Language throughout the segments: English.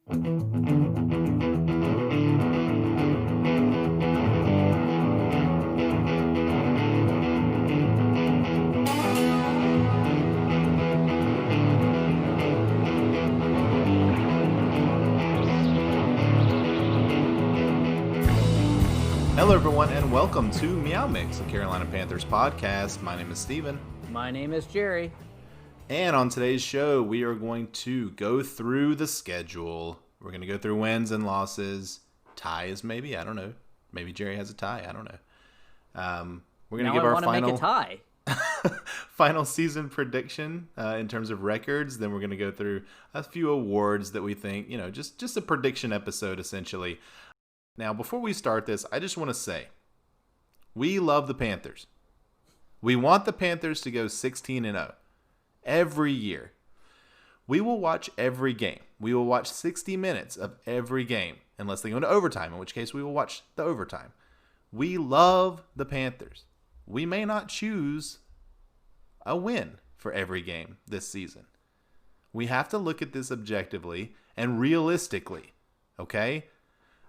Hello, everyone, and welcome to MeowMix, the Carolina Panthers podcast. My name is Steven. My name is Jerry. And on today's show, we are going to go through the schedule. We're going to go through wins and losses, ties maybe, I don't know. Maybe Jerry has a tie, I don't know. We're going to give our final make a tie. final season prediction in terms of records. Then we're going to go through a few awards that we think, just a prediction episode essentially. Now, before we start this, I just want to say, we love the Panthers. We want the Panthers to go 16-0 every year. We will watch every game. We will watch 60 minutes of every game, unless they go into overtime, in which case we will watch the overtime. We love the Panthers. We may not choose a win for every game this season. We have to look at this objectively and realistically, okay?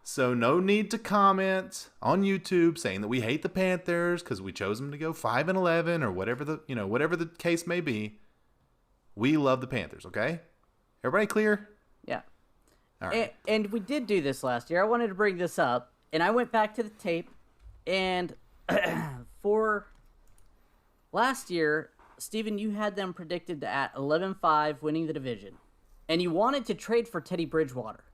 So no need to comment on YouTube saying that we hate the Panthers because we chose them to go 5-11 or whatever the case may be. We love the Panthers, okay? Everybody clear? Yeah. All right. And we did do this last year. I wanted to bring this up, and I went back to the tape, and for last year, Steven, you had them predicted at 11-5 winning the division, and you wanted to trade for Teddy Bridgewater.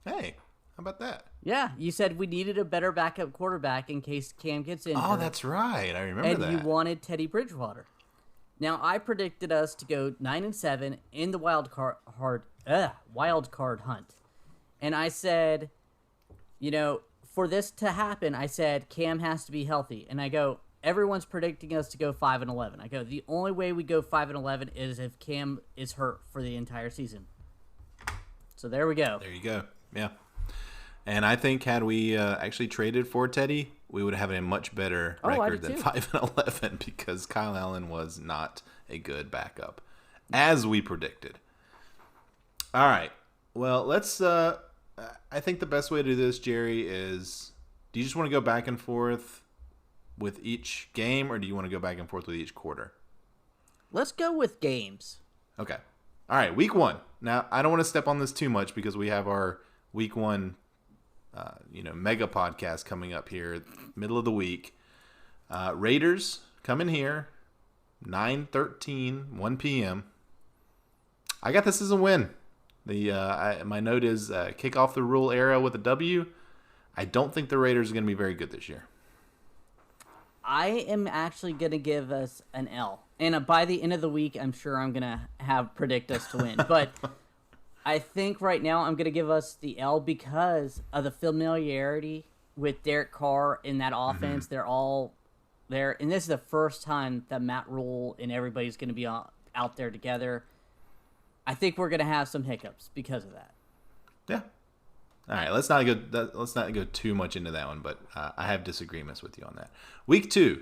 Hey. How about that? Yeah, you said we needed a better backup quarterback in case Cam gets injured. Oh, that's right. I remember that. And you wanted Teddy Bridgewater. Now, I predicted us to go 9-7 in the wild card hunt. And I said, for this to happen, I said Cam has to be healthy. And I go, everyone's predicting us to go 5-11. I go, the only way we go 5-11 is if Cam is hurt for the entire season. So there we go. There you go. Yeah. And I think had we actually traded for Teddy, we would have a much better record than 5-11 because Kyle Allen was not a good backup, as we predicted. All right. Well, let's. I think the best way to do this, Jerry, is: do you just want to go back and forth with each game, or do you want to go back and forth with each quarter? Let's go with games. Okay. All right. Week 1. Now, I don't want to step on this too much because we have our Week 1. Mega podcast coming up here, middle of the week. Raiders coming here, 9:13, 1 p.m. I got this as a win. My note is kick off the rule era with a W. I don't think the Raiders are going to be very good this year. I am actually going to give us an L. And by the end of the week, I'm sure I'm going to predict us to win. But I think right now I'm going to give us the L because of the familiarity with Derek Carr in that offense. Mm-hmm. They're all there. And this is the first time that Matt Rule and everybody's going to be out there together. I think we're going to have some hiccups because of that. Yeah. All right. Let's not go too much into that one, but I have disagreements with you on that. Week 2,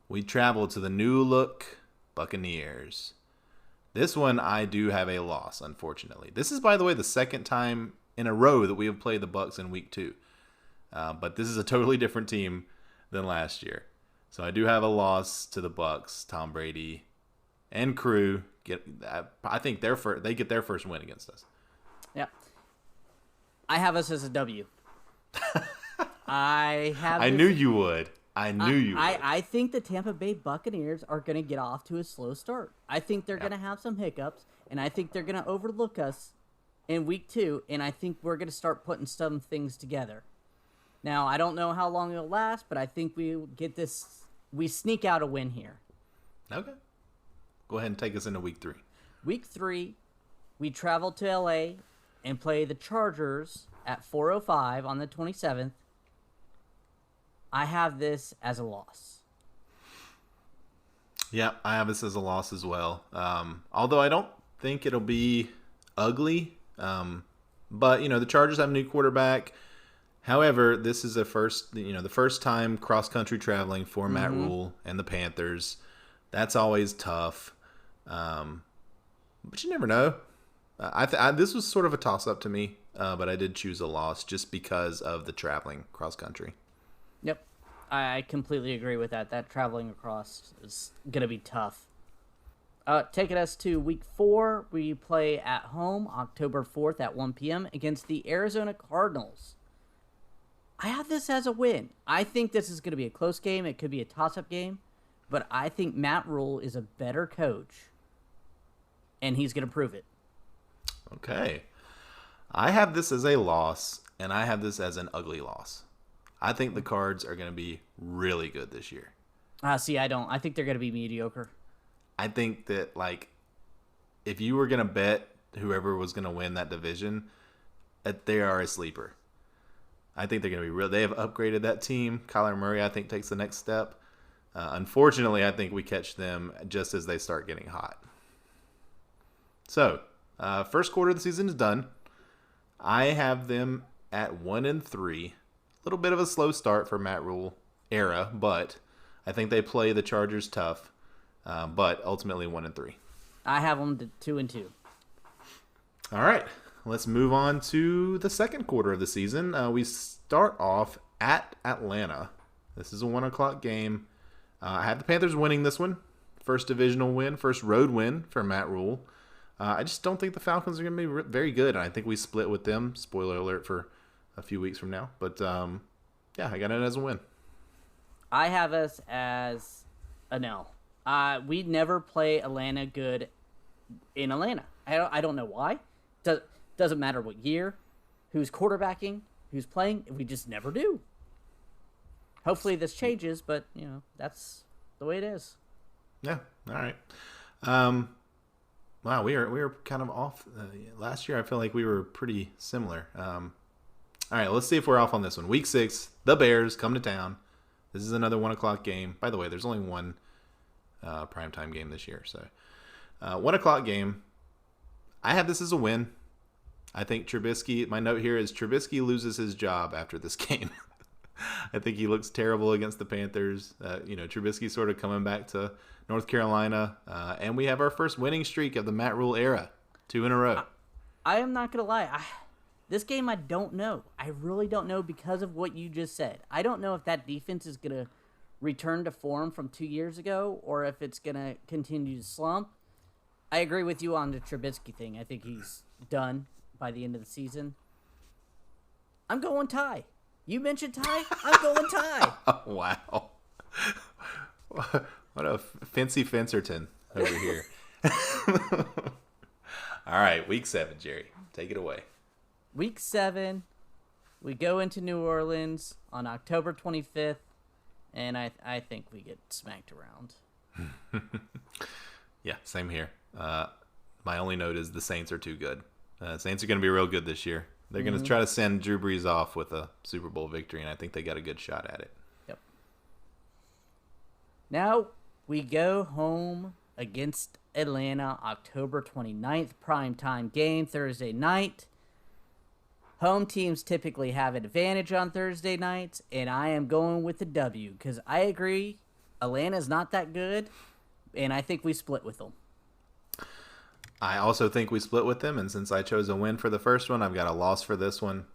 we travel to the new look Buccaneers. This one, I do have a loss, unfortunately. This is, by the way, the second time in a row that we have played the Bucs in Week 2. But this is a totally different team than last year. So I do have a loss to the Bucs. Tom Brady and crew I think they get their first win against us. Yeah. I have us as a W. I knew you would. I think the Tampa Bay Buccaneers are going to get off to a slow start. I think they're going to have some hiccups, and I think they're going to overlook us in Week 2, and I think we're going to start putting some things together. Now, I don't know how long it'll last, but I think we sneak out a win here. Okay. Go ahead and take us into Week 3. Week 3, we travel to L.A. and play the Chargers at 4:05 on the 27th. I have this as a loss. Yeah, I have this as a loss as well. Although I don't think it'll be ugly. But, the Chargers have a new quarterback. However, this is the first time cross-country traveling for Matt Rule and the Panthers. That's always tough. But you never know. This was sort of a toss-up to me, but I did choose a loss just because of the traveling cross-country. Yep. I completely agree with that. That traveling across is going to be tough. Taking us to week 4, we play at home October 4th at 1 p.m. against the Arizona Cardinals. I have this as a win. I think this is going to be a close game. It could be a toss-up game, but I think Matt Rule is a better coach, and he's going to prove it. Okay. I have this as a loss, and I have this as an ugly loss. I think the Cards are going to be really good this year. See, I don't. I think they're going to be mediocre. I think that, like, if you were going to bet whoever was going to win that division, that they are a sleeper. I think they're going to be real. They have upgraded that team. Kyler Murray, I think, takes the next step. Unfortunately, I think we catch them just as they start getting hot. So, first quarter of the season is done. I have them at 1-3. A little bit of a slow start for Matt Rule era, but I think they play the Chargers tough. But ultimately 1-3. I have them to 2-2. All right, let's move on to the second quarter of the season. We start off at Atlanta. This is a 1:00 game. I have the Panthers winning this one. First divisional win, first road win for Matt Rule. I just don't think the Falcons are going to be very good. I think we split with them. Spoiler alert for a few weeks from now. But, yeah, I got it as a win. I have us as an L. We never play Atlanta good in Atlanta. I don't know why. Doesn't matter what year, who's quarterbacking, who's playing. We just never do. Hopefully this changes, but that's the way it is. Yeah. All right. Wow, we were kind of off last year. I feel like we were pretty similar. All right, let's see if we're off on this one. Week 6, the Bears come to town. This is another 1:00 game. By the way, there's only one primetime game this year. So 1:00 game. I have this as a win. I think Trubisky, my note here is Trubisky loses his job after this game. I think he looks terrible against the Panthers. Trubisky sort of coming back to North Carolina. And we have our first winning streak of the Matt Rule era. 2 in a row. I am not going to lie. This game I don't know. I really don't know because of what you just said. I don't know if that defense is going to return to form from 2 years ago or if it's going to continue to slump. I agree with you on the Trubisky thing. I think he's done by the end of the season. I'm going tie. You mentioned tie. I'm going tie. Oh, wow. What a fancy Fencerton over here. All right, week 7, Jerry. Take it away. Week 7, we go into New Orleans on October 25th, and I think we get smacked around. Yeah, same here. My only note is the Saints are too good. Saints are going to be real good this year. They're going to try to send Drew Brees off with a Super Bowl victory, and I think they got a good shot at it. Yep. Now we go home against Atlanta, October 29th, primetime game, Thursday night. Home teams typically have an advantage on Thursday nights, and I am going with the W because I agree Atlanta's not that good, and I think we split with them. I also think we split with them, and since I chose a win for the first one, I've got a loss for this one.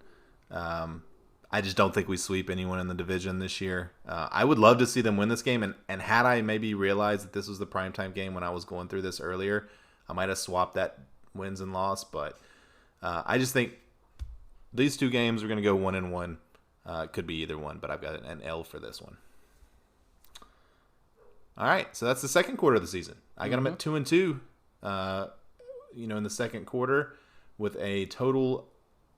I just don't think we sweep anyone in the division this year. I would love to see them win this game, and had I maybe realized that this was the primetime game when I was going through this earlier, I might have swapped that wins and loss, but I just think these two games are going to go 1-1. It could be either one, but I've got an L for this one. All right, so that's the second quarter of the season. I got them at 2-2. In the second quarter, with a total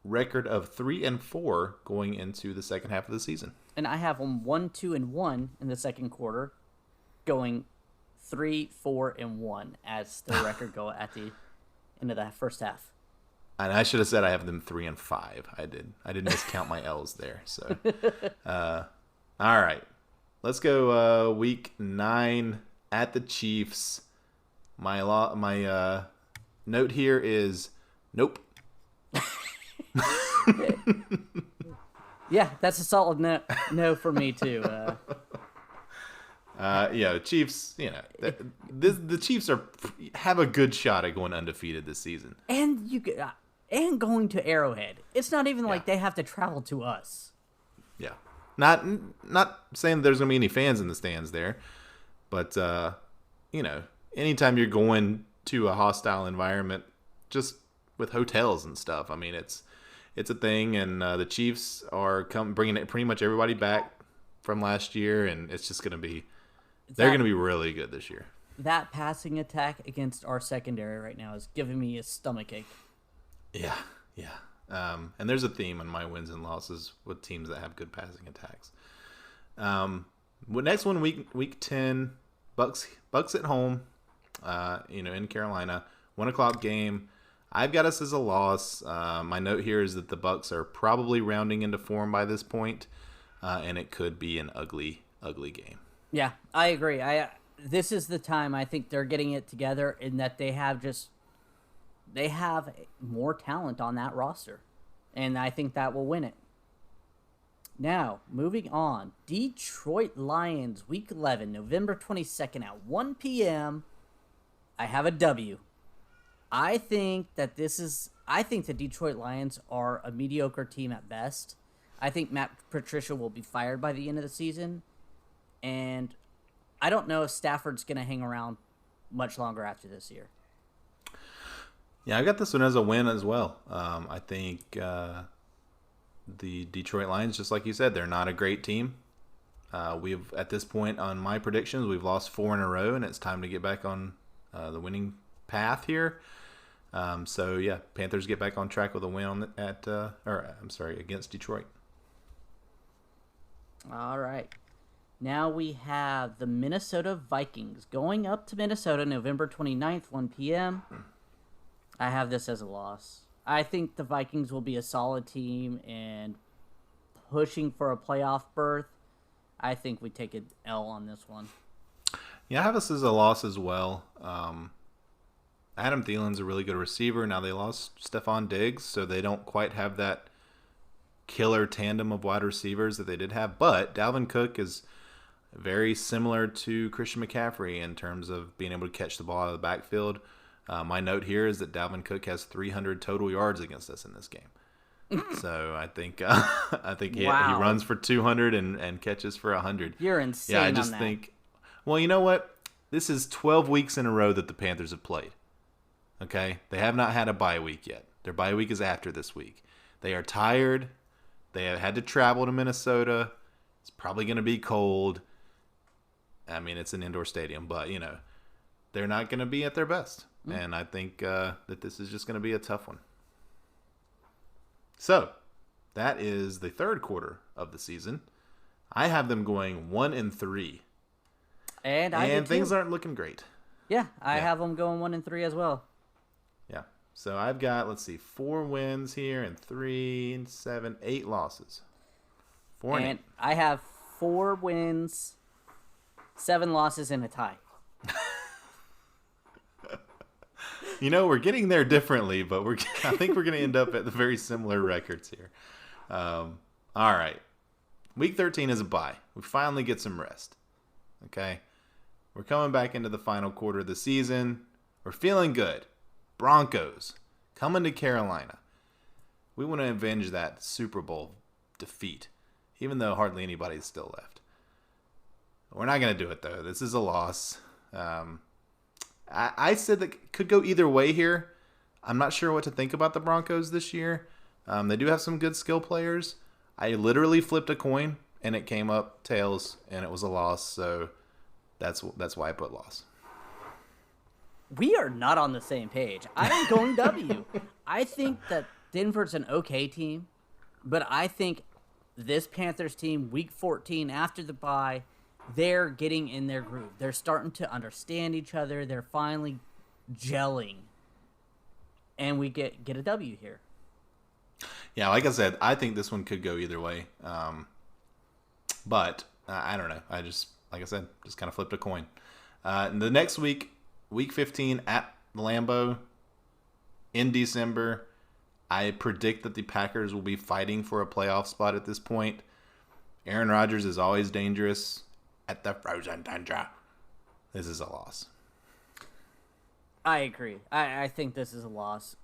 record of 3-4 going into the second half of the season. And I have them 1-2-1 in the second quarter, going 3-4-1 as the record go at the end of the first half. And I should have said I have them 3-5. I did miscount my L's there. So, all right, let's go. Week 9 at the Chiefs. My note here is nope. Yeah, that's a solid no for me too. Chiefs. The Chiefs have a good shot at going undefeated this season. And going to Arrowhead. It's not even like they have to travel to us. Yeah, not saying there's gonna be any fans in the stands there, but anytime you're going to a hostile environment, just with hotels and stuff, I mean it's a thing, and the Chiefs are bringing it pretty much everybody back from last year, and it's just gonna be they're gonna be really good this year. That passing attack against our secondary right now is giving me a stomachache. Yeah. And there's a theme in my wins and losses with teams that have good passing attacks. Next one, week 10, Bucks at home, in Carolina, 1:00 game. I've got us as a loss. My note here is that the Bucks are probably rounding into form by this point, and it could be an ugly game. Yeah, I agree. This is the time I think they're getting it together in that they have more talent on that roster, and I think that will win it. Now, moving on, Detroit Lions, Week 11, November 22nd at 1 p.m. I have a W. I think the Detroit Lions are a mediocre team at best. I think Matt Patricia will be fired by the end of the season, and I don't know if Stafford's going to hang around much longer after this year. Yeah, I got this one as a win as well. I think the Detroit Lions, just like you said, they're not a great team. We've at this point on my predictions, we've lost 4 in a row, and it's time to get back on the winning path here. Panthers get back on track with a win against Detroit. All right. Now we have the Minnesota Vikings going up to Minnesota November 29th, 1 p.m. I have this as a loss. I think the Vikings will be a solid team and pushing for a playoff berth. I think we take an L on this one. Yeah, I have this as a loss as well. Adam Thielen's a really good receiver. Now they lost Stephon Diggs, so they don't quite have that killer tandem of wide receivers that they did have. But Dalvin Cook is very similar to Christian McCaffrey in terms of being able to catch the ball out of the backfield. My note here is that Dalvin Cook has 300 total yards against us in this game. So I think he runs for 200 and catches for 100. You're insane. Yeah, I just think. Well, you know what? This is 12 weeks in a row that the Panthers have played. Okay, they have not had a bye week yet. Their bye week is after this week. They are tired. They have had to travel to Minnesota. It's probably going to be cold. I mean, it's an indoor stadium, but they're not going to be at their best. And I think that this is just going to be a tough one. So, that is the third quarter of the season. I have them going 1-3. And things aren't looking great. Yeah, I have them going 1-3 as well. Yeah. So I've got, 4 wins here and 3 and 7, 8 losses. 4 and 8. I have 4 wins, 7 losses, and a tie. We're getting there differently, but I think we're going to end up at the very similar records here. All right. Week 13 is a bye. We finally get some rest. Okay? We're coming back into the final quarter of the season. We're feeling good. Broncos coming to Carolina. We want to avenge that Super Bowl defeat, even though hardly anybody's still left. We're not going to do it, though. This is a loss. I said that it could go either way here. I'm not sure what to think about the Broncos this year. They do have some good skill players. I literally flipped a coin, and it came up tails, and it was a loss. So that's why I put loss. We are not on the same page. I am going W. I think that Denver's an okay team, but I think this Panthers team, Week 14, after the bye, they're getting in their groove. They're starting to understand each other. They're finally gelling. And we get a W here. Yeah, like I said, I think this one could go either way. But I don't know. I just, like I said, just kind of flipped a coin. The next week, Week 15 at Lambeau in December, I predict that the Packers will be fighting for a playoff spot at this point. Aaron Rodgers is always dangerous at the frozen tundra. This is a loss. I agree. I think this is a loss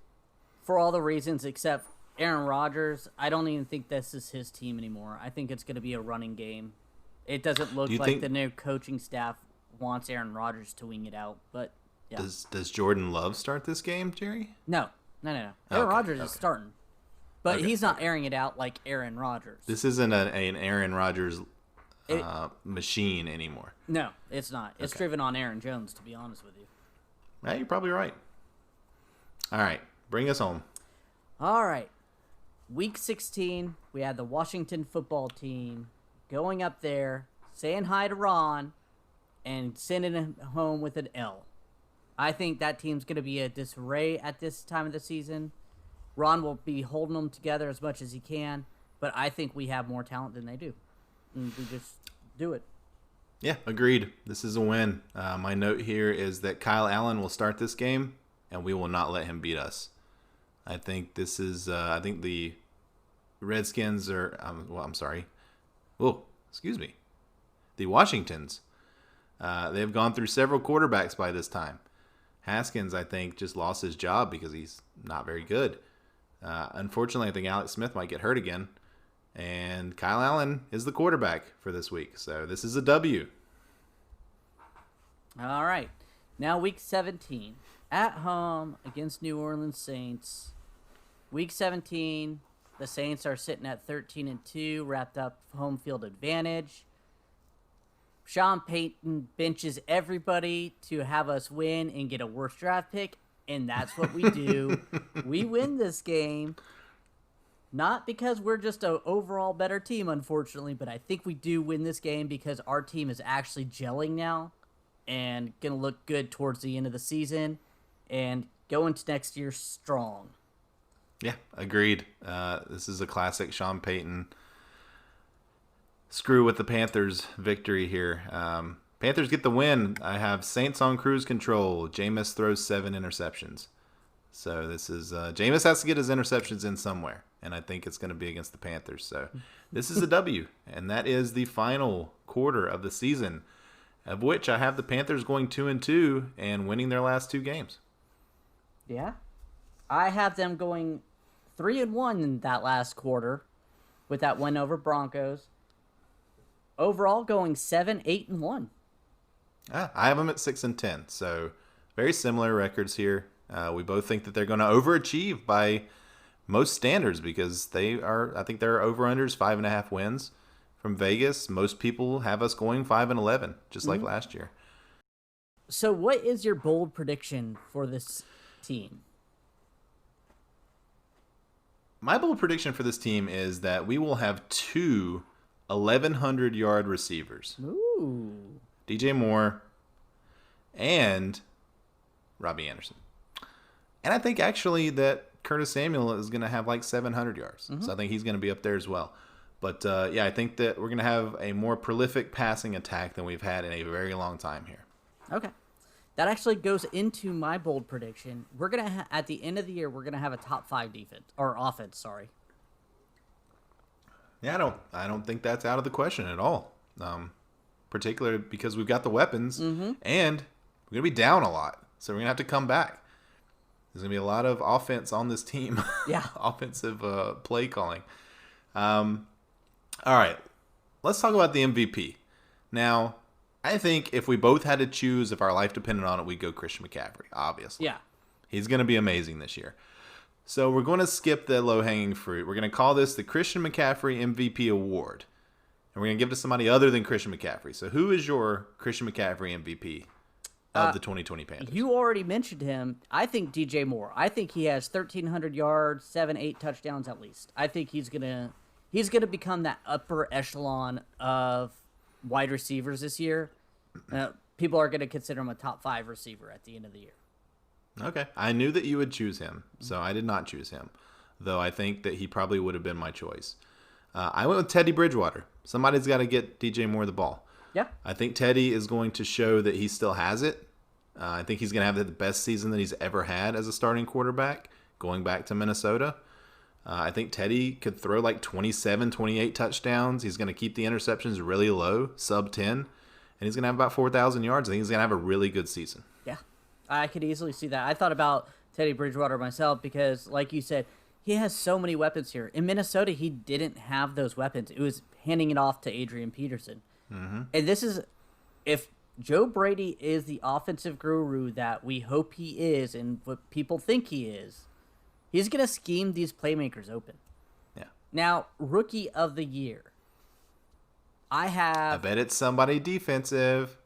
for all the reasons except Aaron Rodgers. I don't even think this is his team anymore. I think it's going to be a running game. It doesn't look like the new coaching staff wants Aaron Rodgers to wing it out, but yeah. Does Jordan Love start this game, Jerry? No. Aaron Rodgers is starting, but he's not airing it out like Aaron Rodgers. This isn't an Aaron Rodgers machine anymore. No, it's not. It's driven on Aaron Jones, to be honest with you. Yeah, you're probably right. All right, bring us home. All right. Week 16, we had the Washington football team going up there, saying hi to Ron, and sending him home with an L. I think that team's going to be a disarray at this time of the season. Ron will be holding them together as much as he can, but I think we have more talent than they do. And we just do it. Yeah, agreed. This is a win. My note here is that Kyle Allen will start this game, and we will not let him beat us. I think this is. I think the Redskins are. I'm sorry. Oh, excuse me. The Washingtons. They have gone through several quarterbacks by this time. Haskins, I think, just lost his job because he's not very good. Unfortunately, I think Alex Smith might get hurt again. And Kyle Allen is the quarterback for this week. So this is a W. All right. Now week 17. At home against New Orleans Saints. Week 17, the Saints are sitting at 13-2, wrapped up home field advantage. Sean Payton benches everybody to have us win and get a worse draft pick, and that's what we do. We win this game. Not because we're just an overall better team, unfortunately, but I think we do win this game because our team is actually gelling now and going to look good towards the end of the season and go into next year strong. Yeah, agreed. This is a classic Sean Payton screw with the Panthers victory here. Panthers get the win. I have Saints on cruise control. Jameis throws 7 interceptions. So this is Jameis has to get his interceptions in somewhere, and I think it's going to be against the Panthers. So this is a W, and that is the final quarter of the season, of which I have the Panthers going 2-2 and winning their last 2 games. Yeah, I have them going 3-1 in that last quarter with that win over Broncos. Overall, going 7-8-1. I have them at 6-10, so very similar records here. We both think that they're going to overachieve by most standards because I think they're over-unders 5.5 wins from Vegas. Most people have us going 5-11, just like last year. So what is your bold prediction for this team? My bold prediction for this team is that we will have 2 1,100-yard receivers. Ooh. DJ Moore and Robbie Anderson. And I think actually that Curtis Samuel is going to have like 700 yards. So I think he's going to be up there as well. But yeah, I think that we're going to have a more prolific passing attack than we've had in a very long time here. Okay. That actually goes into my bold prediction. We're going to at the end of the year, we're going to have a top 5 defense or offense, sorry. Yeah, I don't think that's out of the question at all. Particularly because we've got the weapons and we're going to be down a lot. So we're going to have to come back. There's going to be a lot of offense on this team. Yeah. Offensive play calling. All right. Let's talk about the MVP. Now, I think if we both had to choose, if our life depended on it, we'd go Christian McCaffrey, obviously. Yeah. He's going to be amazing this year. So we're going to skip the low-hanging fruit. We're going to call this the Christian McCaffrey MVP Award. And we're going to give it to somebody other than Christian McCaffrey. So who is your Christian McCaffrey MVP of the 2020 Panthers? You already mentioned him. I think DJ Moore. I think he has 1,300 yards, 7-8 touchdowns at least. I think he's gonna become that upper echelon of wide receivers this year. People are gonna consider him a top 5 receiver at the end of the year. Okay. I knew that you would choose him, so I did not choose him, though I think that he probably would have been my choice. I went with Teddy Bridgewater. Somebody's got to get DJ Moore the ball. Yeah. I think Teddy is going to show that he still has it. I think he's going to have the best season that he's ever had as a starting quarterback, going back to Minnesota. I think Teddy could throw like 27, 28 touchdowns. He's going to keep the interceptions really low, sub 10. and he's going to have about 4,000 yards. I think he's going to have a really good season. Yeah, I could easily see that. I thought about Teddy Bridgewater myself because, like you said, he has so many weapons here. In Minnesota, he didn't have those weapons. It was handing it off to Adrian Peterson. Mm-hmm. And this is, if Joe Brady is the offensive guru that we hope he is and what people think he is, he's going to scheme these playmakers open. Yeah. Now, Rookie of the Year. I bet it's somebody defensive.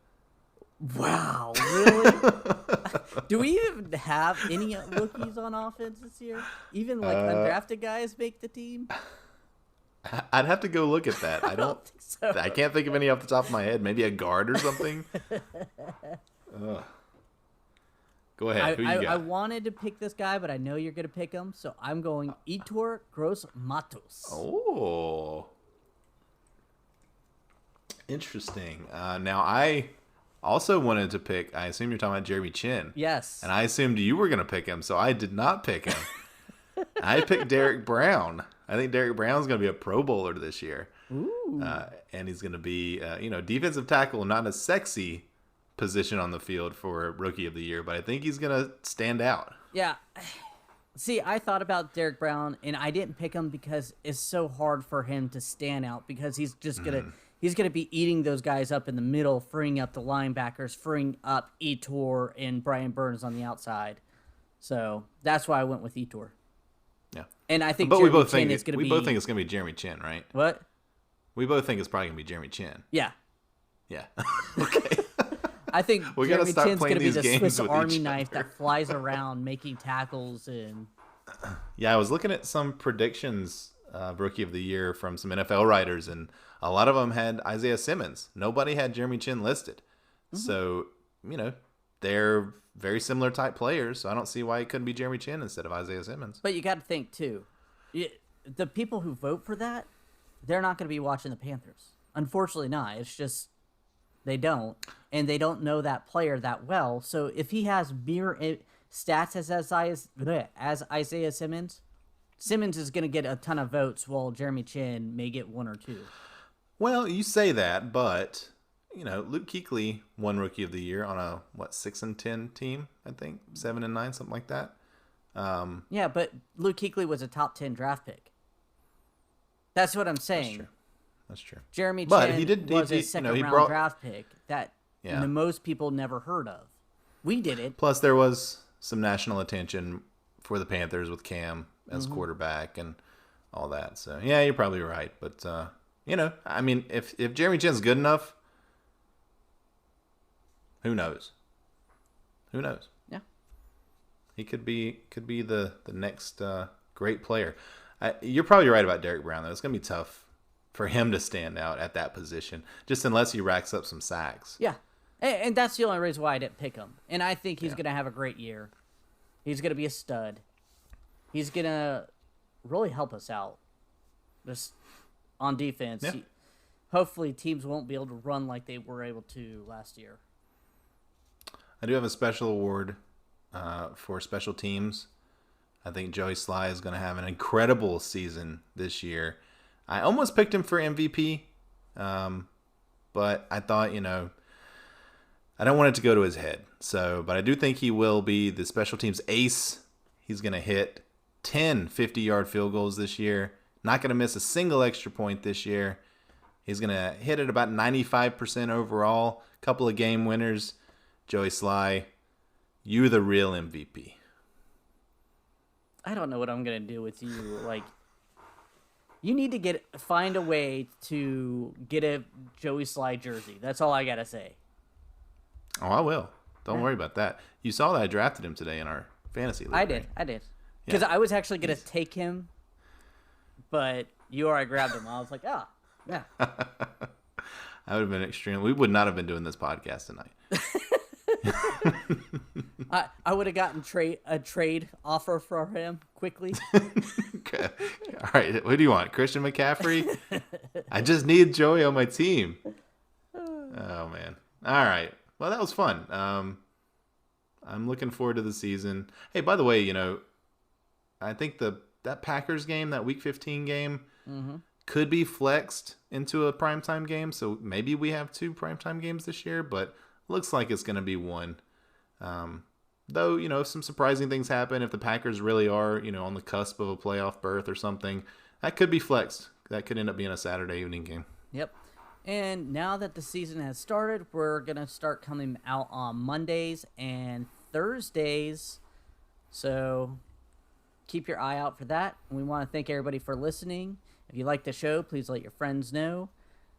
Wow, really? Do we even have any rookies on offense this year? Even like undrafted guys make the team? I'd have to go look at that. I don't think so. I can't think of any off the top of my head. Maybe a guard or something. Go ahead. Who you got? I wanted to pick this guy, but I know you're going to pick him, so I'm going Yetur Gross-Matos. Oh. Interesting. Now, I also wanted to pick, I assume you're talking about Jeremy Chin. Yes. And I assumed you were going to pick him, so I did not pick him. I picked Derek Brown. I think Derek Brown's going to be a Pro Bowler this year. Ooh. And he's going to be, defensive tackle, not a sexy position on the field for Rookie of the Year, but I think he's going to stand out. Yeah. See, I thought about Derek Brown, and I didn't pick him because it's so hard for him to stand out because he's just going to... He's going to be eating those guys up in the middle, freeing up the linebackers, freeing up Yetur and Brian Burns on the outside. So that's why I went with Yetur. Yeah. And I think but Jeremy we both Chin think is going to be... We both think it's going to be Jeremy Chin, right? What? We both think it's probably going to be Jeremy Chin. Yeah. Yeah. Okay. I think Jeremy Chin's going to be the Swiss Army knife other. that flies around making tackles and... Yeah, I was looking at some predictions, Rookie of the Year, from some NFL writers, and a lot of them had Isaiah Simmons. Nobody had Jeremy Chin listed. Mm-hmm. So, they're very similar type players, so I don't see why it couldn't be Jeremy Chin instead of Isaiah Simmons. But you got to think, too, the people who vote for that, they're not going to be watching the Panthers. Unfortunately not. It's just they don't, and they don't know that player that well. So if he has mirror stats as Isaiah Simmons, Simmons is going to get a ton of votes while Jeremy Chin may get one or two. Well, you say that, but Luke Kuechly won Rookie of the Year on a 6-10 team, I think 7-9, something like that. Yeah, but Luke Kuechly was a top 10 draft pick. That's what I'm saying. That's true. Jeremy Chin was a second-round draft pick that most people never heard of. We did it. Plus, there was some national attention for the Panthers with Cam as quarterback and all that. So, yeah, you're probably right. But, if Jeremy Chin's good enough, who knows? Who knows? Yeah. He could be the next great player. You're probably right about Derek Brown, though. It's going to be tough for him to stand out at that position, just unless he racks up some sacks. Yeah. And that's the only reason why I didn't pick him. And I think he's going to have a great year. He's going to be a stud. He's going to really help us out just on defense. Yeah. Hopefully teams won't be able to run like they were able to last year. I do have a special award for special teams. I think Joey Sly is going to have an incredible season this year. I almost picked him for MVP, but I thought, I don't want it to go to his head. But I do think he will be the special teams ace. He's going to hit 10 50-yard field goals this year. Not going to miss a single extra point this year. He's going to hit it about 95% overall. Couple of game winners. Joey Sly, you're the real MVP. I don't know what I'm going to do with you. Like, you need to find a way to get a Joey Sly jersey. That's all I got to say. Oh, I will. Don't worry about that. You saw that I drafted him today in our fantasy league. I did. Because I was actually going to take him, but you already grabbed him. I was like, yeah. I would have been extreme. We would not have been doing this podcast tonight. I would have gotten a trade offer for him quickly. Okay. All right. What do you want? Christian McCaffrey? I just need Joey on my team. Oh, man. All right. Well, that was fun. I'm looking forward to the season. Hey, by the way, I think that Packers game, that Week 15 game, could be flexed into a primetime game. So maybe we have 2 primetime games this year, but looks like it's going to be 1. Though, if some surprising things happen, if the Packers really are, on the cusp of a playoff berth or something, that could be flexed. That could end up being a Saturday evening game. Yep. And now that the season has started, we're going to start coming out on Mondays and Thursdays. So keep your eye out for that. And we want to thank everybody for listening. If you like the show, please let your friends know.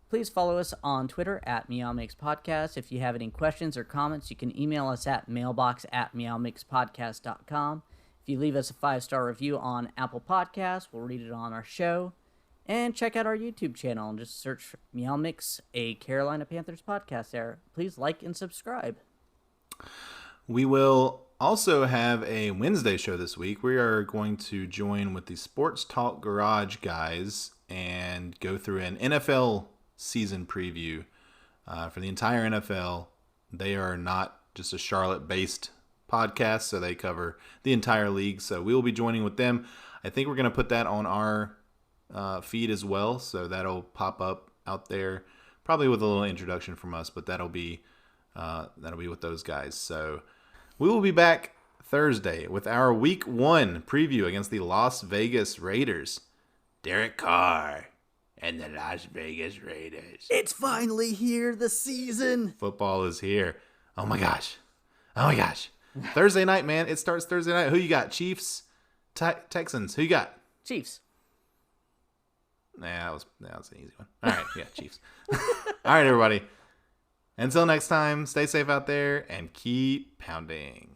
Please follow us on Twitter at MeowMix Podcast. If you have any questions or comments, you can email us at mailbox@meowmixpodcast.com. If you leave us a 5-star review on Apple Podcasts, we'll read it on our show. And check out our YouTube channel and just search for MeowMix, a Carolina Panthers podcast there. Please like and subscribe. We will also have a Wednesday show this week. We are going to join with the Sports Talk Garage guys and go through an NFL season preview for the entire NFL. They are not just a Charlotte-based podcast, so they cover the entire league. So we will be joining with them. I think we're going to put that on our feed as well, so that'll pop up out there, probably with a little introduction from us, but that'll be with those guys. So we will be back Thursday with our Week 1 preview against the Las Vegas Raiders. Derek Carr and the Las Vegas Raiders. It's finally here, the season. Football is here. Oh my gosh. Thursday night, man. It starts Thursday night. Who you got? Chiefs? Texans? Who you got? Chiefs. That was an easy one. All right, yeah, Chiefs. All right, everybody. Until next time, stay safe out there and keep pounding.